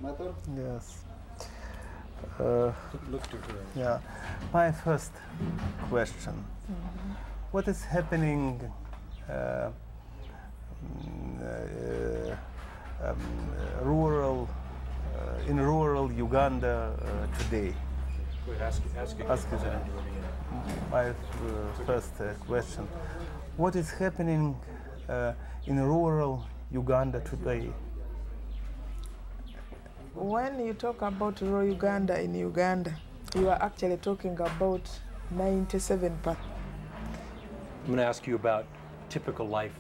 Yes. Look to her. Yeah. My first question. What is happening rural in rural Uganda today? Go ahead, ask again. Ask again. My first question. What is happening in rural Uganda today? When you talk about rural Uganda in Uganda, you are actually talking about 97%. I'm going to ask you about typical life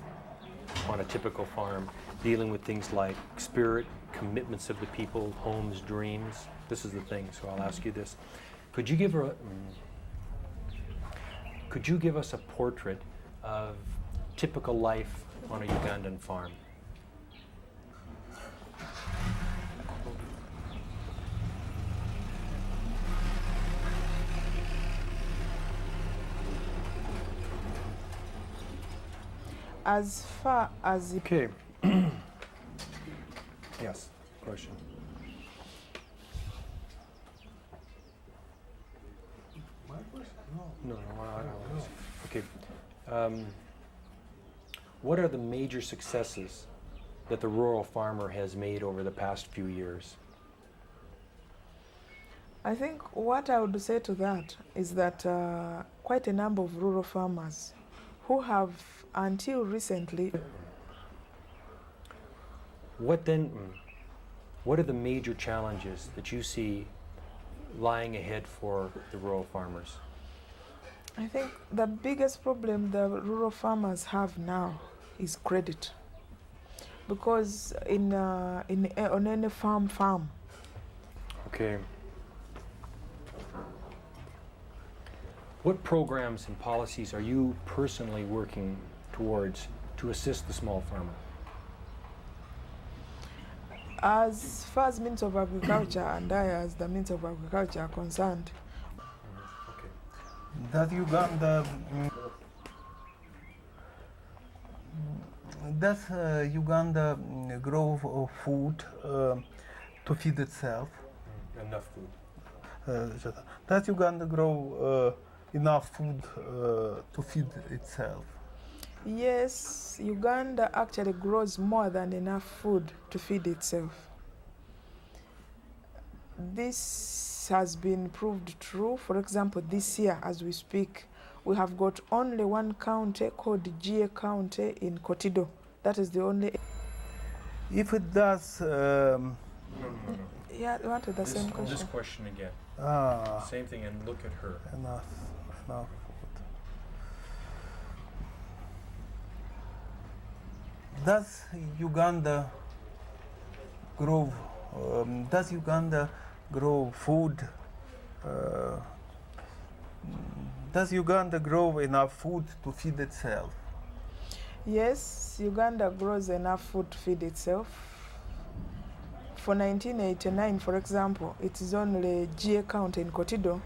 on a typical farm, dealing with things like spirit, commitments of the people, homes, dreams. This is the thing, so I'll ask you this. Could you give us a portrait of typical life on a Ugandan farm? As far as Okay. Yes, question. My question? No, okay. What are the major successes that the rural farmer has made over the past few years? I think what I would say to that is that quite a number of rural farmers who have until recently. What are the major challenges that you see lying ahead for the rural farmers? I think the biggest problem the rural farmers have now is credit, because on any farm. Okay. What programs and policies are you personally working towards to assist the small farmer? As far as means of agriculture and I as the means of agriculture are concerned, Okay. Does Uganda grow food to feed itself? Enough food. Does Uganda grow enough food to feed itself? yes, Uganda actually grows more than enough food to feed itself. This has been proved true. For example, this year, as we speak, we have got only one county called GA County in Kotido. That is the only. If it does, No. Yeah, we wanted the same question. This question again. Same thing, and look at her. enough food. Does Uganda grow? Does Uganda grow food? Does Uganda grow enough food to feed itself? Yes, Uganda grows enough food to feed itself. For 1989, for example, it is only GA County in Kotido.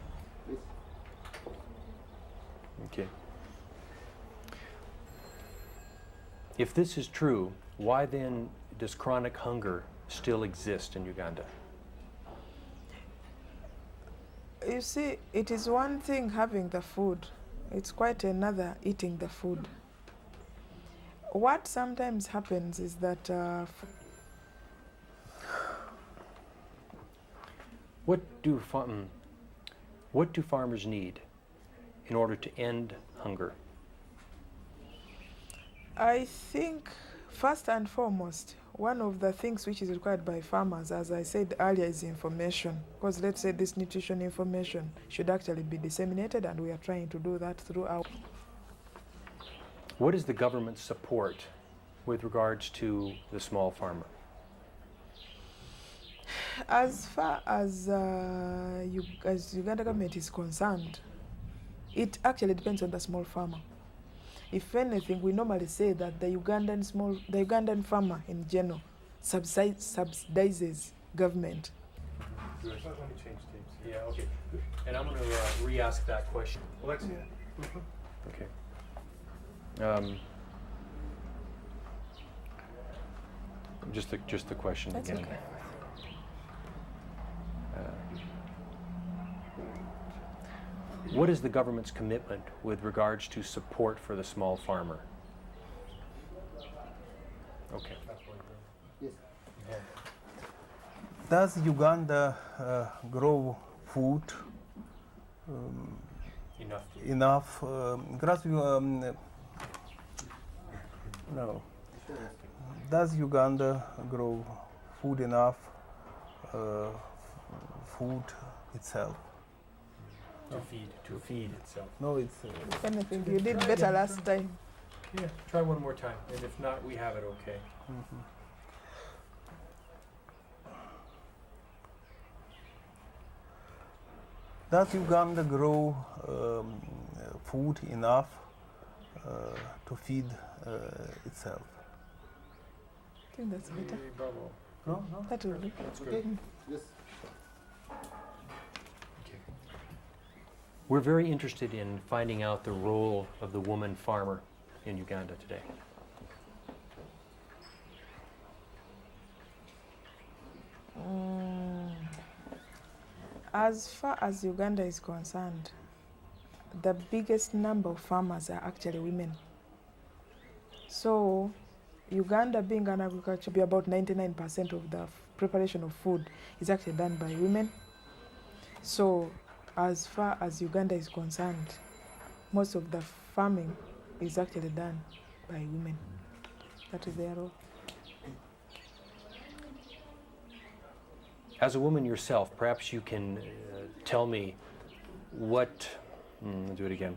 Okay. If this is true, why then does chronic hunger still exist in Uganda? You see, it is one thing having the food. It's quite another eating the food. What sometimes happens is that What do farmers need in order to end hunger? I think first and foremost, one of the things which is required by farmers, as I said earlier, is information. Because let's say this nutrition information should actually be disseminated, and we are trying to do that through our. What is the government's support with regards to the small farmer? As far as Uganda government is concerned, it actually depends on the small farmer. If anything, we normally say that the Ugandan farmer in general subsidizes government. Let me change teams. Yeah, okay. And I'm going to re-ask that question. Alexia. Okay. Just the question That's again. okay. What is the government's commitment with regards to support for the small farmer? Okay. Does Uganda grow food enough? No. Does Uganda grow food enough? Food itself. To feed itself. No, it's. If anything, you did better last time. Yeah, try one more time, and if not, we have it okay. Mhm. Does Uganda grow food enough to feed itself? I think that's better. Bravo. No, no. That will do. That's good. Yes. Okay. We're very interested in finding out the role of the woman farmer in Uganda today. As far as Uganda is concerned, the biggest number of farmers are actually women. So, Uganda being an agriculture, be about 99% of the preparation of food is actually done by women. So, as far as Uganda is concerned, most of the farming is actually done by women. That is their role. As a woman yourself, perhaps you can tell me what. Do it again.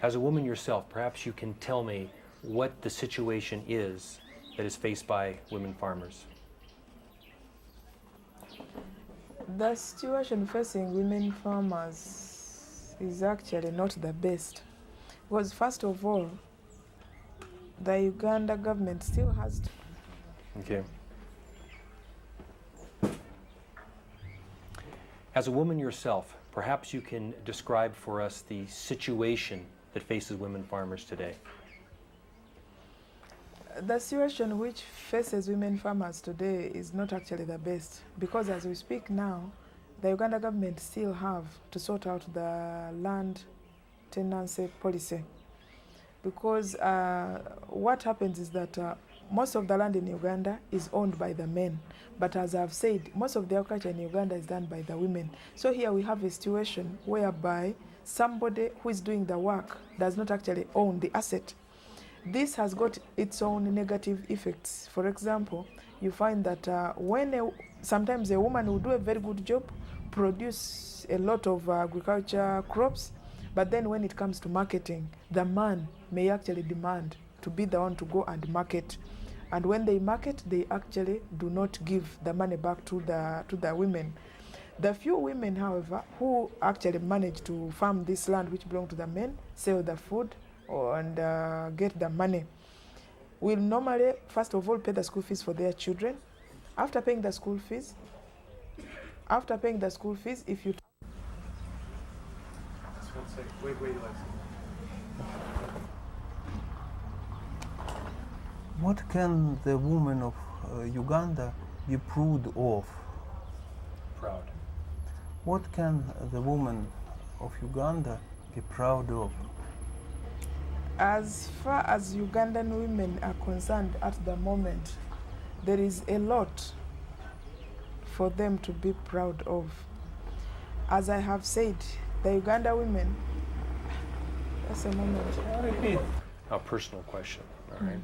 As a woman yourself, perhaps you can tell me what the situation is that is faced by women farmers. The situation facing women farmers is actually not the best. Because first of all, the Uganda government still has to. Okay. As a woman yourself, perhaps you can describe for us the situation that faces women farmers today. The situation which faces women farmers today is not actually the best, because as we speak now, the Uganda government still have to sort out the land tenancy policy. Because what happens is that most of the land in Uganda is owned by the men. But as I've said, most of the agriculture in Uganda is done by the women. So here we have a situation whereby somebody who is doing the work does not actually own the asset. This has got its own negative effects. For example, you find that sometimes a woman will do a very good job, produce a lot of agriculture crops, but then when it comes to marketing, the man may actually demand to be the one to go and market. And when they market, they actually do not give the money back to the women. The few women, however, who actually manage to farm this land which belongs to the men, sell the food and get the money, will normally, first of all, pay the school fees for their children. After paying the school fees, if you... Wait, What can the woman of Uganda be proud of? Proud. What can the woman of Uganda be proud of? As far as Ugandan women are concerned at the moment, there is a lot for them to be proud of. As I have said, the Uganda women... Just a moment. A personal question, all right?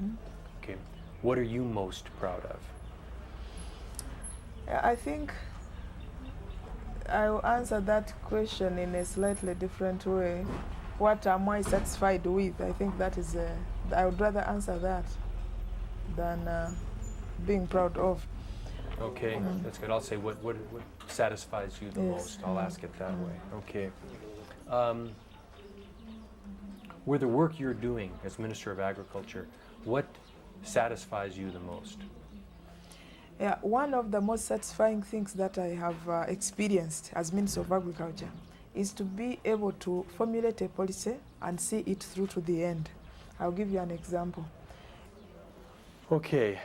Okay. What are you most proud of? I think I will answer that question in a slightly different way. What am I satisfied with? I think that is, I would rather answer that than being proud of. Okay, that's good. I'll say what satisfies you the most. I'll ask it that way. Okay. With the work you're doing as Minister of Agriculture, what satisfies you the most? Yeah, one of the most satisfying things that I have experienced as Minister of Agriculture is to be able to formulate a policy and see it through to the end. I'll give you an example. Okay.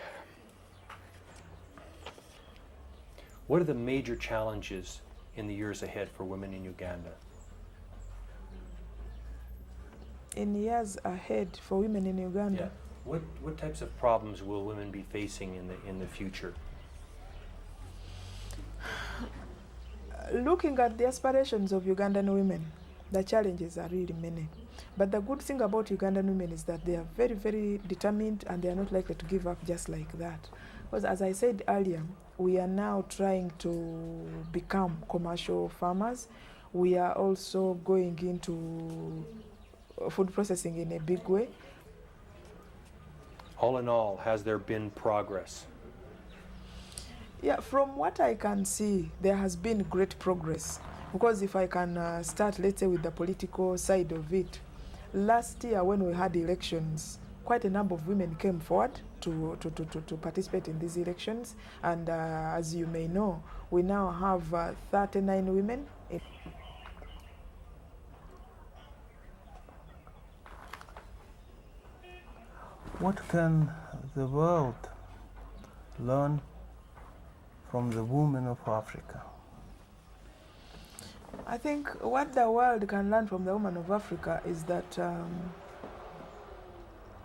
What are the major challenges in the years ahead for women in Uganda? In years ahead for women in Uganda, What types of problems will women be facing in the future? looking at the aspirations of Ugandan women, the challenges are really many. But the good thing about Ugandan women is that they are very, very determined and they are not likely to give up just like that. Because as I said earlier, we are now trying to become commercial farmers. We are also going into food processing in a big way. All in all, has there been progress? Yeah, from what I can see, there has been great progress. Because if I can start, let's say, with the political side of it, last year when we had elections, quite a number of women came forward to participate in these elections. And as you may know, we now have 39 women. What can the world learn from the women of Africa? I think what the world can learn from the women of Africa is that,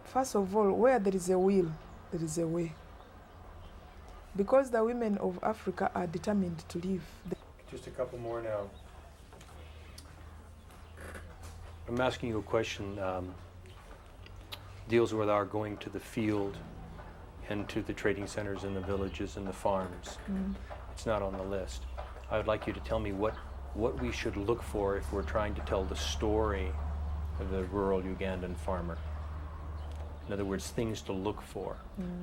first of all, where there is a will, there is a way. Because the women of Africa are determined to live. Just a couple more now. I'm asking you a question, deals with our going to the field and to the trading centers and the villages and the farms. It's not on the list. I would like you to tell me what we should look for if we're trying to tell the story of the rural Ugandan farmer. In other words, things to look for.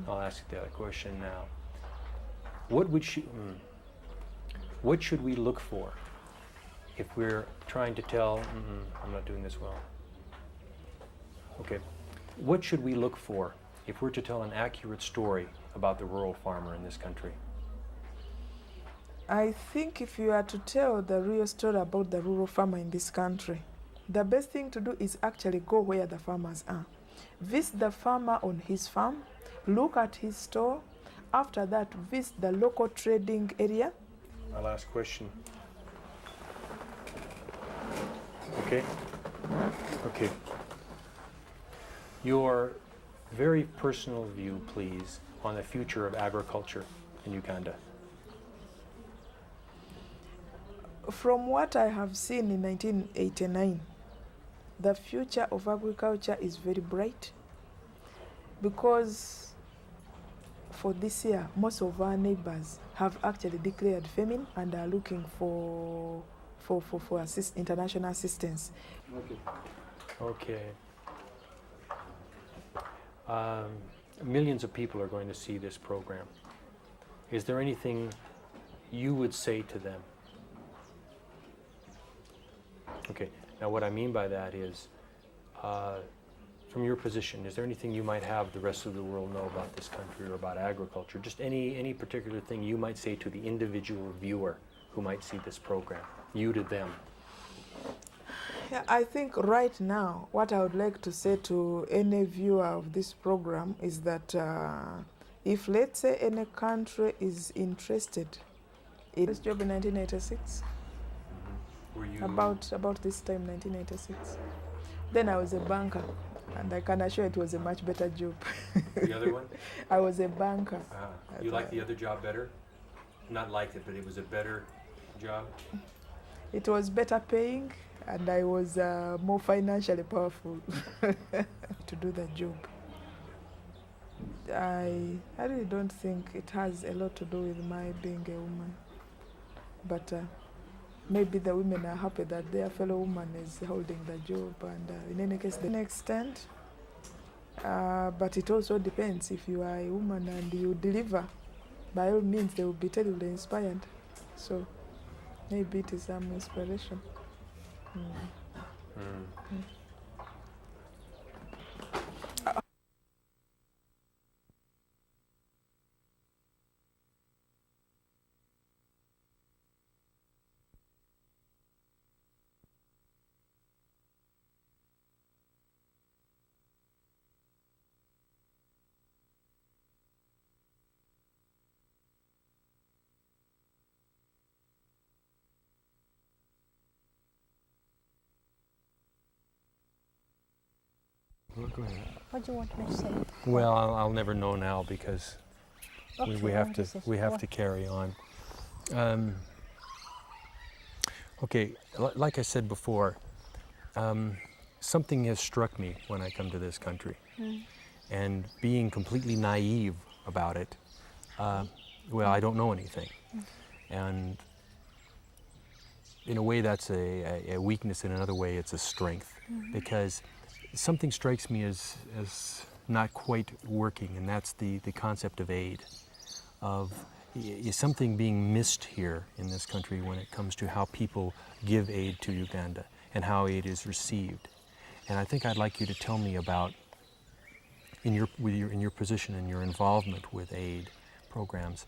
I'll ask you that question now. What should we look for if we're trying to tell, I'm not doing this well. Okay. What should we look for if we're to tell an accurate story about the rural farmer in this country? I think if you are to tell the real story about the rural farmer in this country, the best thing to do is actually go where the farmers are. Visit the farmer on his farm, look at his store. After that, visit the local trading area. My last question. Okay. Okay. Your very personal view, please, on the future of agriculture in Uganda. From what I have seen in 1989, the future of agriculture is very bright because for this year, most of our neighbors have actually declared famine and are looking for international assistance. Okay. Millions of people are going to see this program. Is there anything you would say to them? Okay, now what I mean by that is, from your position, is there anything you might have the rest of the world know about this country or about agriculture? Just any particular thing you might say to the individual viewer who might see this program, you to them? Yeah, I think right now, what I would like to say to any viewer of this program is that if, let's say, any country is interested in this job in 1986, Were you about this time, 1986, then I was a banker, and I can assure it was a much better job. the other one? I was a banker. You liked the other job better? Not liked it, but it was a better job? It was better paying, and I was more financially powerful to do the job. I really don't think it has a lot to do with my being a woman. But maybe the women are happy that their fellow woman is holding the job, and in any case, to an extent. But it also depends. If you are a woman and you deliver, by all means, they will be terribly inspired. So maybe it is some inspiration. Go ahead. What do you want me to say? Well, I'll never know now because we have to carry on. Okay, like I said before, something has struck me when I come to this country, and being completely naive about it. Well, I don't know anything, and in a way that's a weakness. In another way, it's a strength, because something strikes me as not quite working, and that's the concept of aid. Is something being missed here in this country when it comes to how people give aid to Uganda and how aid is received. And I think I'd like you to tell me about, in your position and your involvement with aid programs,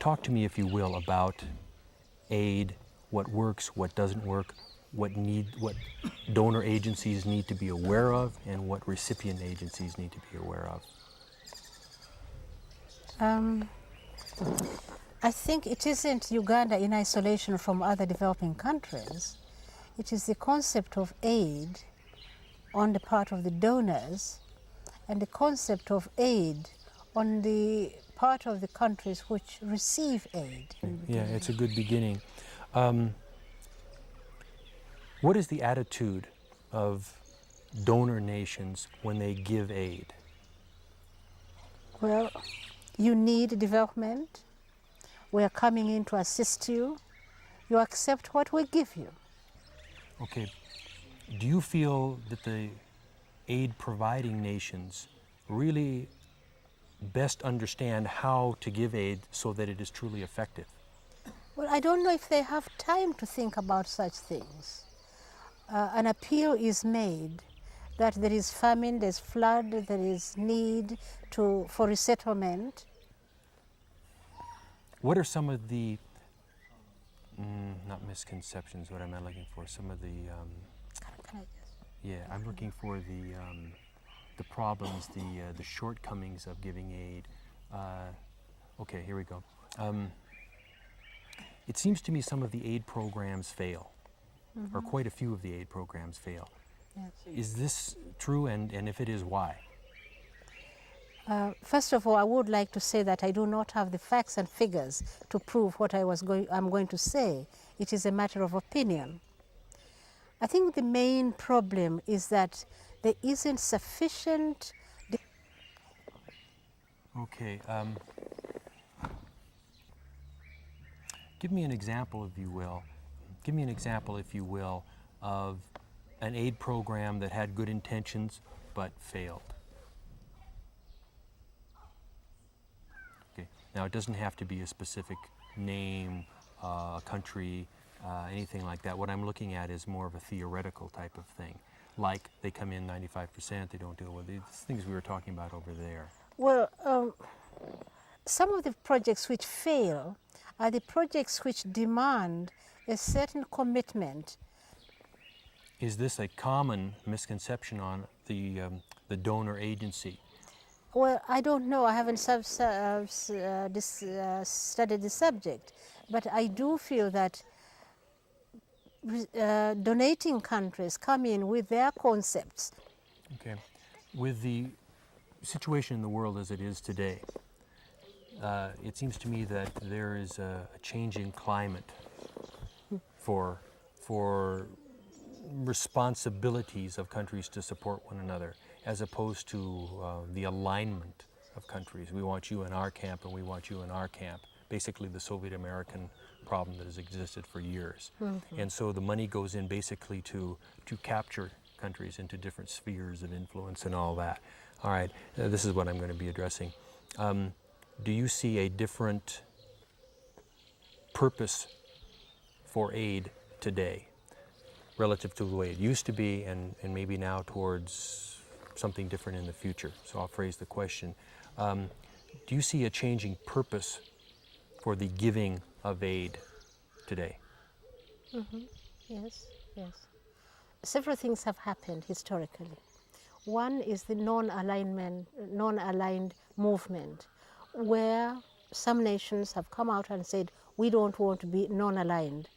talk to me, if you will, about aid, what works, what doesn't work, what donor agencies need to be aware of, and what recipient agencies need to be aware of. I think it isn't Uganda in isolation from other developing countries. It is the concept of aid on the part of the donors and the concept of aid on the part of the countries which receive aid. Yeah, it's a good beginning. What is the attitude of donor nations when they give aid? Well, you need development. We are coming in to assist you. You accept what we give you. Okay. Do you feel that the aid providing nations really best understand how to give aid so that it is truly effective? Well, I don't know if they have time to think about such things. An appeal is made that there is famine, there's flood, there is need for resettlement. What are some of the, not misconceptions, what am I looking for? Some of the, Can I just? yeah, I'm looking for the problems, the shortcomings of giving aid. Okay, here we go. It seems to me some of the aid programs fail, or quite a few of the aid programs fail. Yes. Is this true, and if it is, why? First of all, I would like to say that I do not have the facts and figures to prove what I'm going to say. It is a matter of opinion. I think the main problem is that there isn't sufficient. Okay. Give me an example, if you will. Give me an example, if you will, of an aid program that had good intentions but failed. Okay. Now, it doesn't have to be a specific name, a country, anything like that. What I'm looking at is more of a theoretical type of thing. Like they come in 95%, they don't deal with these things we were talking about over there. Well, some of the projects which fail are the projects which demand a certain commitment. Is this a common misconception on the donor agency? Well, I don't know. I haven't studied the subject, but I do feel that donating countries come in with their concepts. Okay. With the situation in the world as it is today, it seems to me that there is a changing climate for responsibilities of countries to support one another, as opposed to the alignment of countries. We want you in our camp and we want you in our camp. Basically the Soviet American problem that has existed for years. And so the money goes in basically to capture countries into different spheres of influence and all that. All right, this is what I'm going to be addressing. Do you see a different purpose for aid today relative to the way it used to be, and maybe now towards something different in the future? So I'll phrase the question. Do you see a changing purpose for the giving of aid today? Yes, yes. Several things have happened historically. One is the non-aligned movement, where some nations have come out and said, we don't want to be non-aligned.